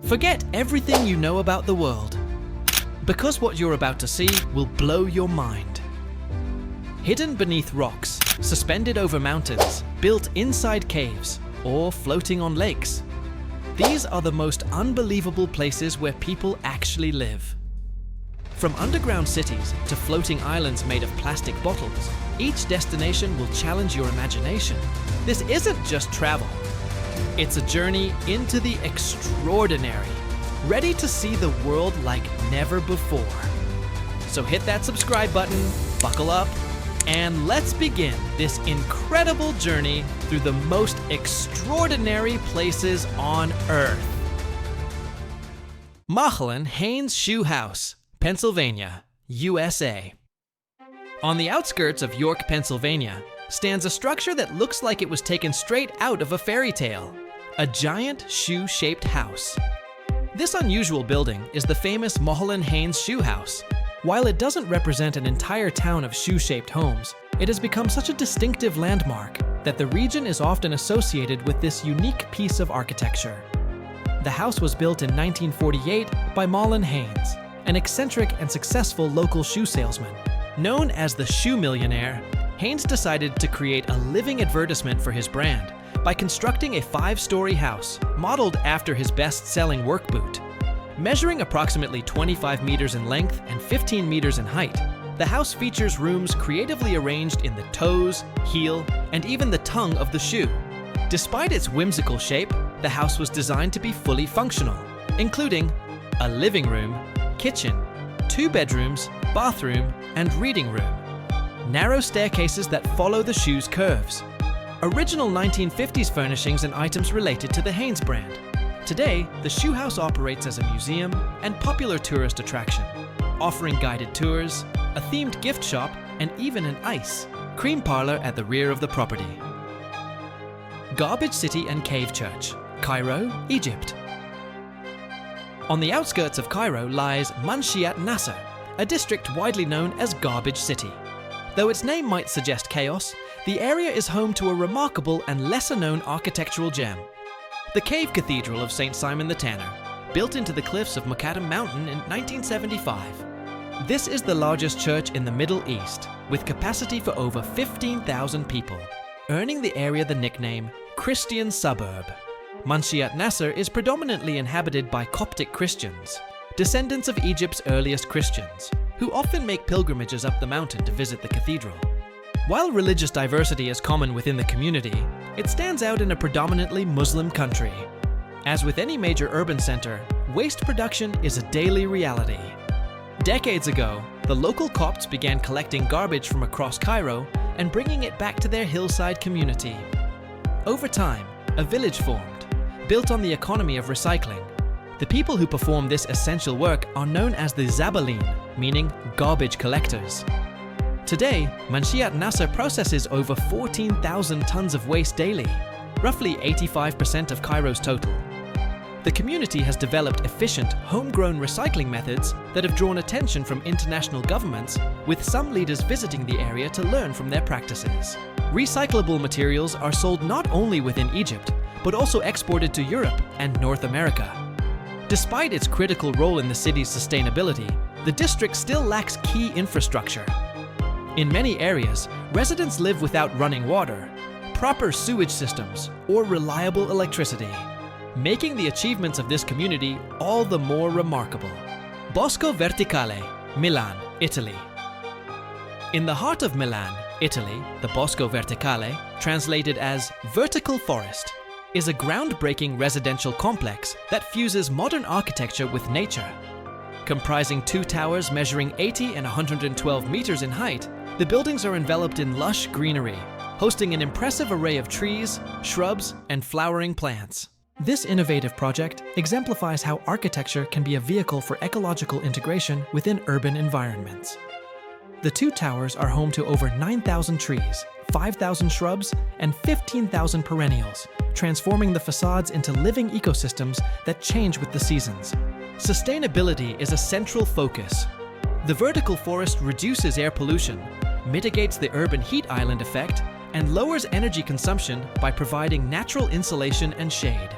Forget everything you know about the world, because what you're about to see will blow your mind. Hidden beneath rocks, suspended over mountains, built inside caves, or floating on lakes. These are the most unbelievable places where people actually live. From underground cities to floating islands made of plastic bottles, each destination will challenge your imagination. This isn't just travel. It's a journey into the extraordinary, ready to see the world like never before. So hit that subscribe button, buckle up, and let's begin this incredible journey through the most extraordinary places on Earth. Milan Haynes Shoe House, Pennsylvania, USA. On the outskirts of York, Pennsylvania, stands a structure that looks like it was taken straight out of a fairy tale. A giant shoe-shaped house. This unusual building is the famous Milan Haynes Shoe House. While it doesn't represent an entire town of shoe-shaped homes, it has become such a distinctive landmark that the region is often associated with this unique piece of architecture. The house was built in 1948 by Milan Haynes, an eccentric and successful local shoe salesman. Known as the Shoe Millionaire, Haynes decided to create a living advertisement for his brand by constructing a 5-story house modeled after his best-selling work boot. Measuring approximately 25 meters in length and 15 meters in height, the house features rooms creatively arranged in the toes, heel, and even the tongue of the shoe. Despite its whimsical shape, the house was designed to be fully functional, including a living room, kitchen, 2 bedrooms, bathroom, and reading room. Narrow staircases that follow the shoe's curves. Original 1950s furnishings and items related to the Haynes brand. Today, the shoe house operates as a museum and popular tourist attraction, offering guided tours, a themed gift shop, and even an ice cream parlor at the rear of the property. Garbage City and Cave Church, Cairo, Egypt. On the outskirts of Cairo lies Manshiat Nasser, a district widely known as Garbage City. Though its name might suggest chaos, the area is home to a remarkable and lesser-known architectural gem. The Cave Cathedral of St. Simon the Tanner, built into the cliffs of Macadam Mountain in 1975. This is the largest church in the Middle East, with capacity for over 15,000 people, earning the area the nickname Christian Suburb. Manshiat Nasser is predominantly inhabited by Coptic Christians, descendants of Egypt's earliest Christians, who often make pilgrimages up the mountain to visit the cathedral. While religious diversity is common within the community, it stands out in a predominantly Muslim country. As with any major urban center, waste production is a daily reality. Decades ago, the local Copts began collecting garbage from across Cairo and bringing it back to their hillside community. Over time, a village formed, built on the economy of recycling. The people who perform this essential work are known as the Zabalin, meaning garbage collectors. Today, Manshiat Nasser processes over 14,000 tons of waste daily, roughly 85% of Cairo's total. The community has developed efficient, homegrown recycling methods that have drawn attention from international governments, with some leaders visiting the area to learn from their practices. Recyclable materials are sold not only within Egypt, but also exported to Europe and North America. Despite its critical role in the city's sustainability, the district still lacks key infrastructure. In many areas, residents live without running water, proper sewage systems, or reliable electricity, making the achievements of this community all the more remarkable. Bosco Verticale, Milan, Italy. In the heart of Milan, Italy, the Bosco Verticale, translated as vertical forest, is a groundbreaking residential complex that fuses modern architecture with nature. Comprising 2 towers measuring 80 and 112 meters in height, the buildings are enveloped in lush greenery, hosting an impressive array of trees, shrubs, and flowering plants. This innovative project exemplifies how architecture can be a vehicle for ecological integration within urban environments. The 2 towers are home to over 9,000 trees, 5,000 shrubs, and 15,000 perennials, transforming the facades into living ecosystems that change with the seasons. Sustainability is a central focus. The vertical forest reduces air pollution, mitigates the urban heat island effect, and lowers energy consumption by providing natural insulation and shade.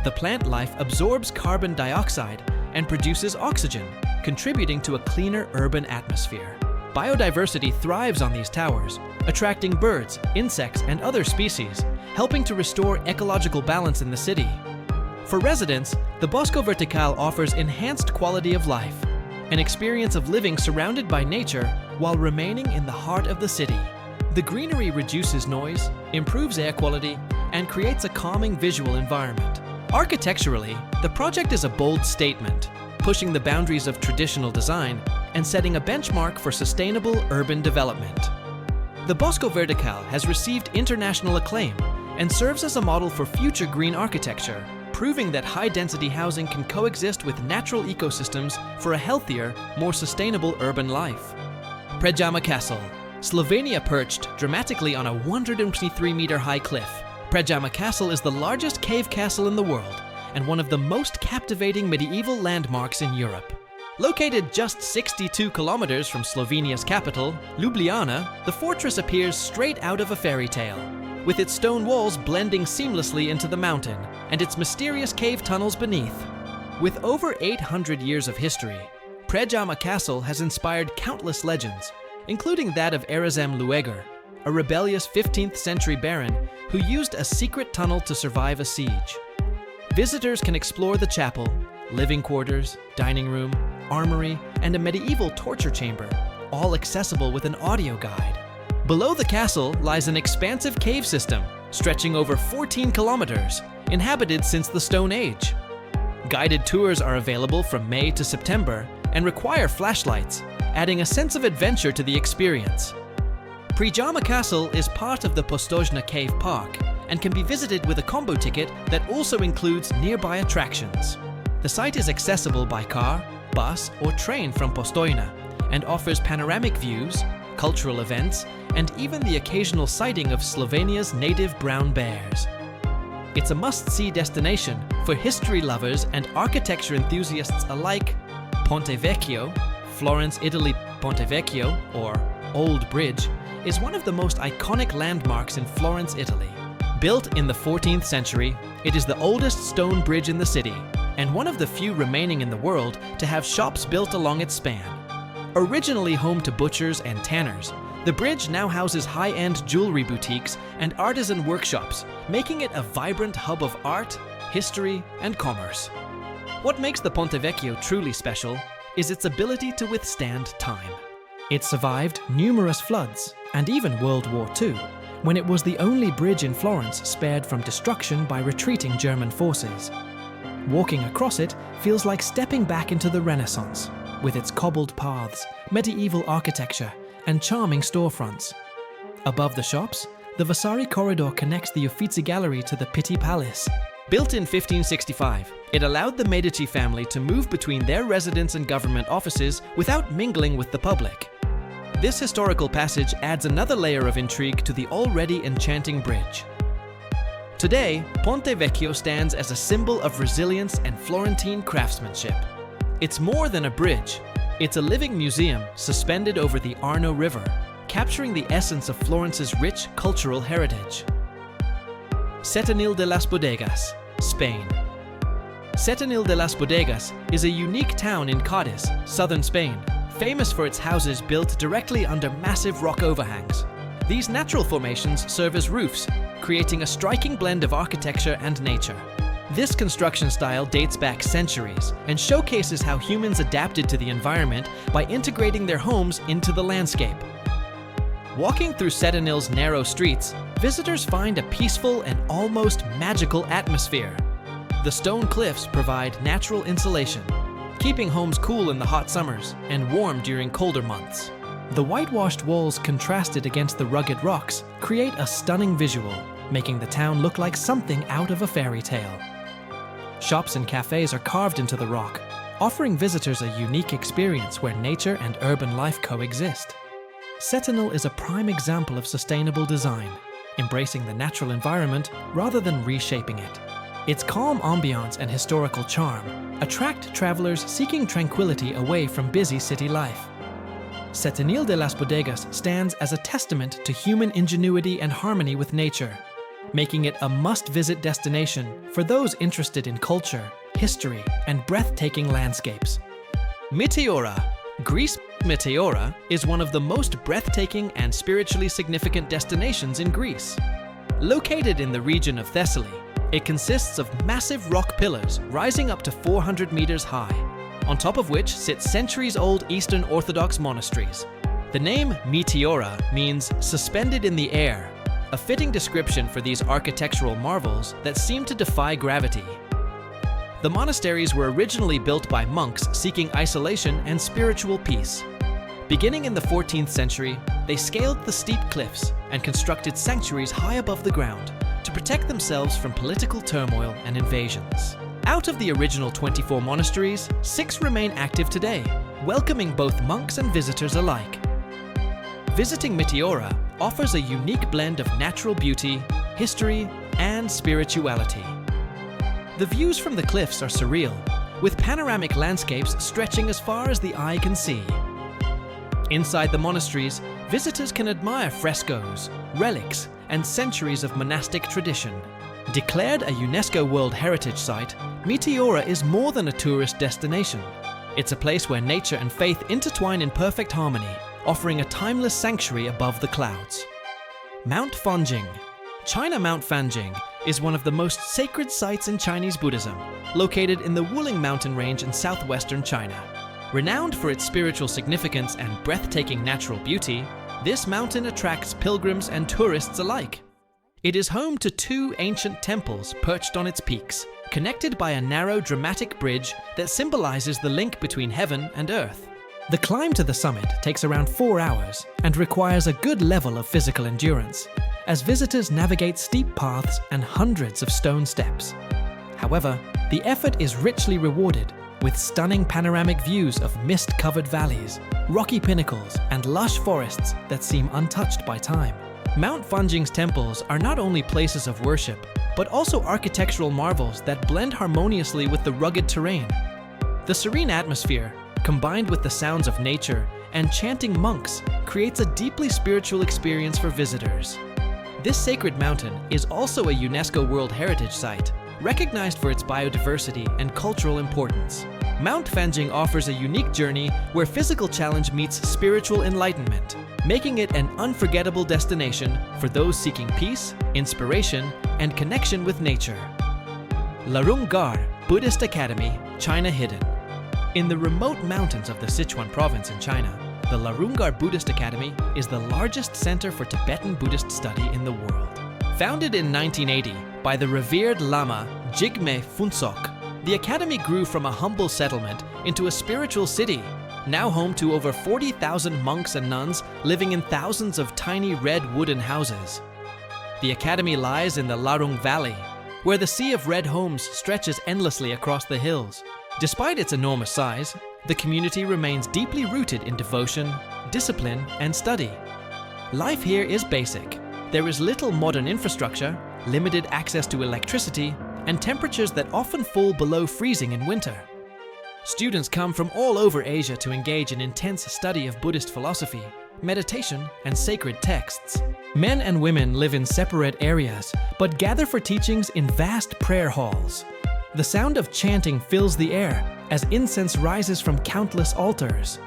The plant life absorbs carbon dioxide and produces oxygen, contributing to a cleaner urban atmosphere. Biodiversity thrives on these towers, attracting birds, insects, and other species, helping to restore ecological balance in the city. For residents, the Bosco Vertical offers enhanced quality of life, an experience of living surrounded by nature while remaining in the heart of the city. The greenery reduces noise, improves air quality, and creates a calming visual environment. Architecturally, the project is a bold statement, pushing the boundaries of traditional design and setting a benchmark for sustainable urban development. The Bosco Vertical has received international acclaim and serves as a model for future green architecture, proving that high-density housing can coexist with natural ecosystems for a healthier, more sustainable urban life. Predjama Castle, Slovenia perched dramatically on a 123-meter-high cliff. Predjama Castle is the largest cave castle in the world and one of the most captivating medieval landmarks in Europe. Located just 62 kilometers from Slovenia's capital, Ljubljana, the fortress appears straight out of a fairy tale, with its stone walls blending seamlessly into the mountain and its mysterious cave tunnels beneath. With over 800 years of history, Predjama Castle has inspired countless legends, including that of Erazem Lueger, a rebellious 15th century baron who used a secret tunnel to survive a siege. Visitors can explore the chapel, living quarters, dining room, armory, and a medieval torture chamber, all accessible with an audio guide. Below the castle lies an expansive cave system stretching over 14 kilometers, inhabited since the Stone Age. Guided tours are available from May to September and require flashlights, adding a sense of adventure to the experience. Predjama Castle is part of the Postojna Cave Park and can be visited with a combo ticket that also includes nearby attractions. The site is accessible by car, bus, or train from Postojna and offers panoramic views, cultural events, and even the occasional sighting of Slovenia's native brown bears. It's a must-see destination for history lovers and architecture enthusiasts alike. Ponte Vecchio, Florence, Italy. Ponte Vecchio, or Old Bridge, is one of the most iconic landmarks in Florence, Italy. Built in the 14th century, it is the oldest stone bridge in the city and one of the few remaining in the world to have shops built along its span. Originally home to butchers and tanners, the bridge now houses high-end jewelry boutiques and artisan workshops, making it a vibrant hub of art, history, and commerce. What makes the Ponte Vecchio truly special is its ability to withstand time. It survived numerous floods and even World War II, when it was the only bridge in Florence spared from destruction by retreating German forces. Walking across it feels like stepping back into the Renaissance, with its cobbled paths, medieval architecture, and charming storefronts. Above the shops, the Vasari corridor connects the Uffizi Gallery to the Pitti Palace. Built in 1565, it allowed the Medici family to move between their residence and government offices without mingling with the public. This historical passage adds another layer of intrigue to the already enchanting bridge. Today, Ponte Vecchio stands as a symbol of resilience and Florentine craftsmanship. It's more than a bridge. It's a living museum suspended over the Arno River, capturing the essence of Florence's rich cultural heritage. Setenil de las Bodegas, Spain. Setenil de las Bodegas is a unique town in Cádiz, southern Spain, famous for its houses built directly under massive rock overhangs. These natural formations serve as roofs, creating a striking blend of architecture and nature. This construction style dates back centuries and showcases how humans adapted to the environment by integrating their homes into the landscape. Walking through Setenil's narrow streets, visitors find a peaceful and almost magical atmosphere. The stone cliffs provide natural insulation, keeping homes cool in the hot summers and warm during colder months. The whitewashed walls contrasted against the rugged rocks create a stunning visual, making the town look like something out of a fairy tale. Shops and cafes are carved into the rock, offering visitors a unique experience where nature and urban life coexist. Setenil is a prime example of sustainable design, embracing the natural environment rather than reshaping it. Its calm ambiance and historical charm attract travelers seeking tranquility away from busy city life. Setenil de las Bodegas stands as a testament to human ingenuity and harmony with nature, making it a must-visit destination for those interested in culture, history, and breathtaking landscapes. Meteora. Greece. Meteora is one of the most breathtaking and spiritually significant destinations in Greece. Located in the region of Thessaly, it consists of massive rock pillars rising up to 400 meters high, on top of which sit centuries-old Eastern Orthodox monasteries. The name Meteora means suspended in the air, a fitting description for these architectural marvels that seem to defy gravity. The monasteries were originally built by monks seeking isolation and spiritual peace. Beginning in the 14th century, they scaled the steep cliffs and constructed sanctuaries high above the ground to protect themselves from political turmoil and invasions. Out of the original 24 monasteries, 6 remain active today, welcoming both monks and visitors alike. Visiting Meteora offers a unique blend of natural beauty, history, and spirituality. The views from the cliffs are surreal, with panoramic landscapes stretching as far as the eye can see. Inside the monasteries, visitors can admire frescoes, relics, and centuries of monastic tradition. Declared a UNESCO World Heritage Site, Meteora is more than a tourist destination. It's a place where nature and faith intertwine in perfect harmony, offering a timeless sanctuary above the clouds. Mount Fanjing. China Mount Fanjing is one of the most sacred sites in Chinese Buddhism, located in the Wuling mountain range in southwestern China. Renowned for its spiritual significance and breathtaking natural beauty, this mountain attracts pilgrims and tourists alike. It is home to 2 ancient temples perched on its peaks, connected by a narrow, dramatic bridge that symbolizes the link between heaven and earth. The climb to the summit takes around 4 hours and requires a good level of physical endurance, as visitors navigate steep paths and hundreds of stone steps. However, the effort is richly rewarded, with stunning panoramic views of mist-covered valleys, rocky pinnacles, and lush forests that seem untouched by time. Mount Fanjing's temples are not only places of worship, but also architectural marvels that blend harmoniously with the rugged terrain. The serene atmosphere, combined with the sounds of nature and chanting monks, creates a deeply spiritual experience for visitors. This sacred mountain is also a UNESCO World Heritage Site, recognized for its biodiversity and cultural importance. Mount Fanjing offers a unique journey where physical challenge meets spiritual enlightenment, making it an unforgettable destination for those seeking peace, inspiration, and connection with nature. Larung Gar Buddhist Academy, China Hidden. In the remote mountains of the Sichuan province in China, the Larung Gar Buddhist Academy is the largest center for Tibetan Buddhist study in the world. Founded in 1980 by the revered Lama Jigme Phuntsok, the academy grew from a humble settlement into a spiritual city, now home to over 40,000 monks and nuns living in thousands of tiny red wooden houses. The academy lies in the Larung Valley, where the sea of red homes stretches endlessly across the hills. Despite its enormous size, the community remains deeply rooted in devotion, discipline, and study. Life here is basic. There is little modern infrastructure, limited access to electricity, and temperatures that often fall below freezing in winter. Students come from all over Asia to engage in intense study of Buddhist philosophy, meditation, and sacred texts. Men and women live in separate areas, but gather for teachings in vast prayer halls. The sound of chanting fills the air as incense rises from countless altars.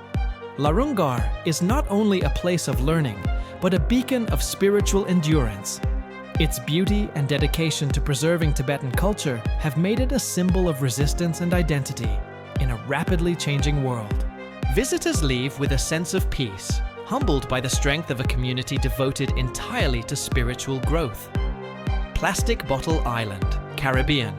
Larung Gar is not only a place of learning, but a beacon of spiritual endurance. Its beauty and dedication to preserving Tibetan culture have made it a symbol of resistance and identity in a rapidly changing world. Visitors leave with a sense of peace, humbled by the strength of a community devoted entirely to spiritual growth. Plastic Bottle Island, Caribbean.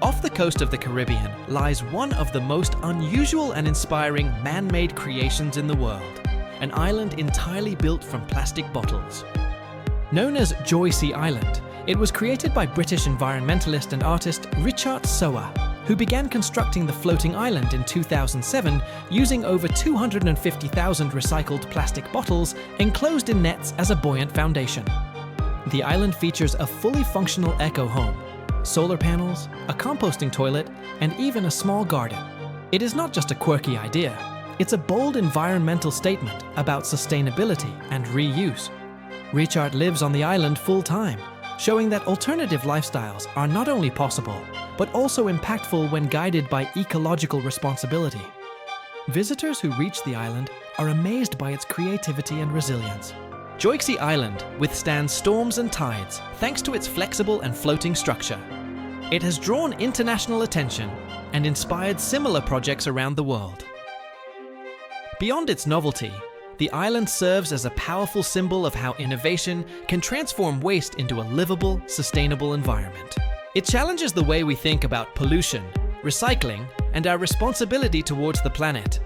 Off the coast of the Caribbean lies one of the most unusual and inspiring man-made creations in the world, an island entirely built from plastic bottles. Known as Joycey Island, it was created by British environmentalist and artist Richard Sowa, who began constructing the floating island in 2007 using over 250,000 recycled plastic bottles enclosed in nets as a buoyant foundation. The island features a fully functional eco-home, solar panels, a composting toilet, and even a small garden. It is not just a quirky idea, it's a bold environmental statement about sustainability and reuse. Richard lives on the island full-time, showing that alternative lifestyles are not only possible, but also impactful when guided by ecological responsibility. Visitors who reach the island are amazed by its creativity and resilience. Joyksy Island withstands storms and tides thanks to its flexible and floating structure. It has drawn international attention and inspired similar projects around the world. Beyond its novelty, the island serves as a powerful symbol of how innovation can transform waste into a livable, sustainable environment. It challenges the way we think about pollution, recycling, and our responsibility towards the planet.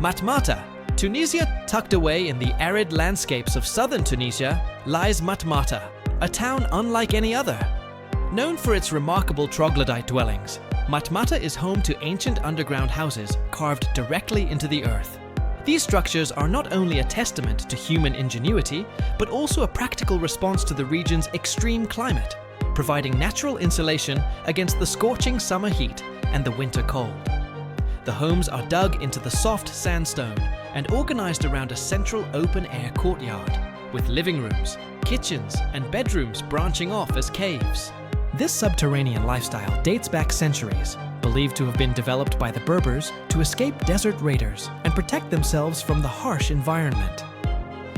Matmata, Tunisia, tucked away in the arid landscapes of southern Tunisia, lies Matmata, a town unlike any other. Known for its remarkable troglodyte dwellings, Matmata is home to ancient underground houses carved directly into the earth. These structures are not only a testament to human ingenuity, but also a practical response to the region's extreme climate, providing natural insulation against the scorching summer heat and the winter cold. The homes are dug into the soft sandstone and organized around a central open-air courtyard, with living rooms, kitchens, and bedrooms branching off as caves. This subterranean lifestyle dates back centuries, believed to have been developed by the Berbers to escape desert raiders and protect themselves from the harsh environment.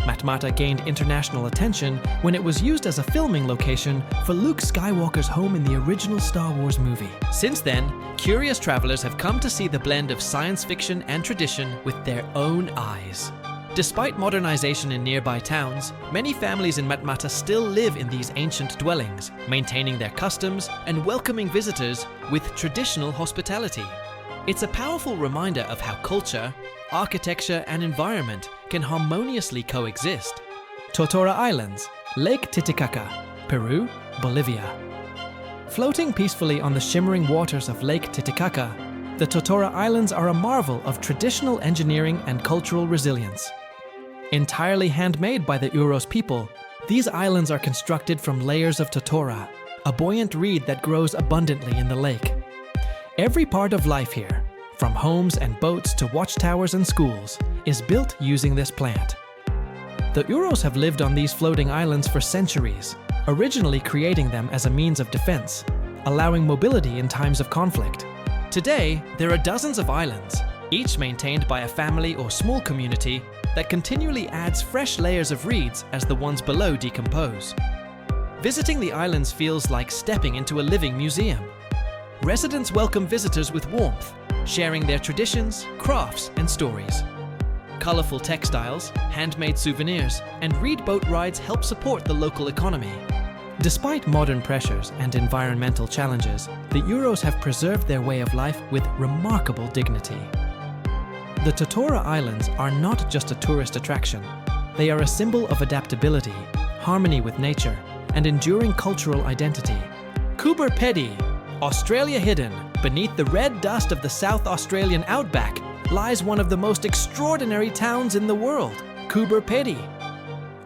Matmata gained international attention when it was used as a filming location for Luke Skywalker's home in the original Star Wars movie. Since then, curious travelers have come to see the blend of science fiction and tradition with their own eyes. Despite modernization in nearby towns, many families in Matmata still live in these ancient dwellings, maintaining their customs and welcoming visitors with traditional hospitality. It's a powerful reminder of how culture, architecture, and environment can harmoniously coexist. Totora Islands, Lake Titicaca, Peru, Bolivia. Floating peacefully on the shimmering waters of Lake Titicaca, the Totora Islands are a marvel of traditional engineering and cultural resilience. Entirely handmade by the Uros people, these islands are constructed from layers of totora, a buoyant reed that grows abundantly in the lake. Every part of life here, from homes and boats to watchtowers and schools, is built using this plant. The Uros have lived on these floating islands for centuries, originally creating them as a means of defense, allowing mobility in times of conflict. Today, there are dozens of islands, each maintained by a family or small community that continually adds fresh layers of reeds as the ones below decompose. Visiting the islands feels like stepping into a living museum. Residents welcome visitors with warmth, sharing their traditions, crafts, and stories. Colorful textiles, handmade souvenirs, and reed boat rides help support the local economy. Despite modern pressures and environmental challenges, the Uros have preserved their way of life with remarkable dignity. The Totora Islands are not just a tourist attraction. They are a symbol of adaptability, harmony with nature, and enduring cultural identity. Coober Pedy, Australia hidden beneath the red dust of the South Australian outback, lies one of the most extraordinary towns in the world, Coober Pedy.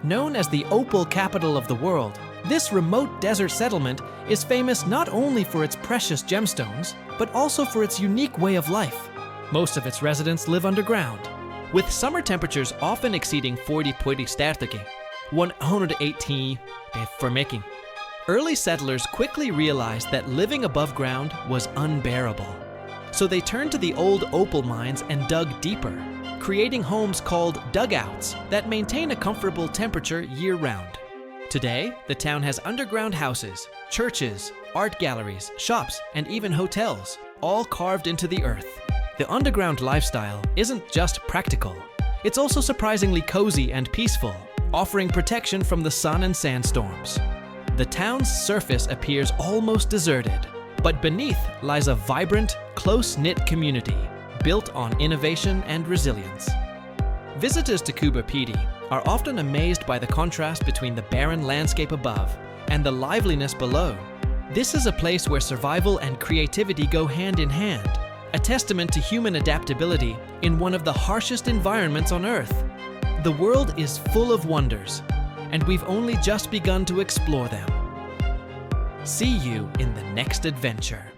Known as the opal capital of the world, this remote desert settlement is famous not only for its precious gemstones, but also for its unique way of life. Most of its residents live underground, with summer temperatures often exceeding 118 for making. Early settlers quickly realized that living above ground was unbearable. So they turned to the old opal mines and dug deeper, creating homes called dugouts that maintain a comfortable temperature year-round. Today, the town has underground houses, churches, art galleries, shops, and even hotels, all carved into the earth. The underground lifestyle isn't just practical, it's also surprisingly cozy and peaceful, offering protection from the sun and sandstorms. The town's surface appears almost deserted, but beneath lies a vibrant, close-knit community built on innovation and resilience. Visitors to Coober Pedy are often amazed by the contrast between the barren landscape above and the liveliness below. This is a place where survival and creativity go hand in hand, a testament to human adaptability in one of the harshest environments on Earth. The world is full of wonders, and we've only just begun to explore them. See you in the next adventure.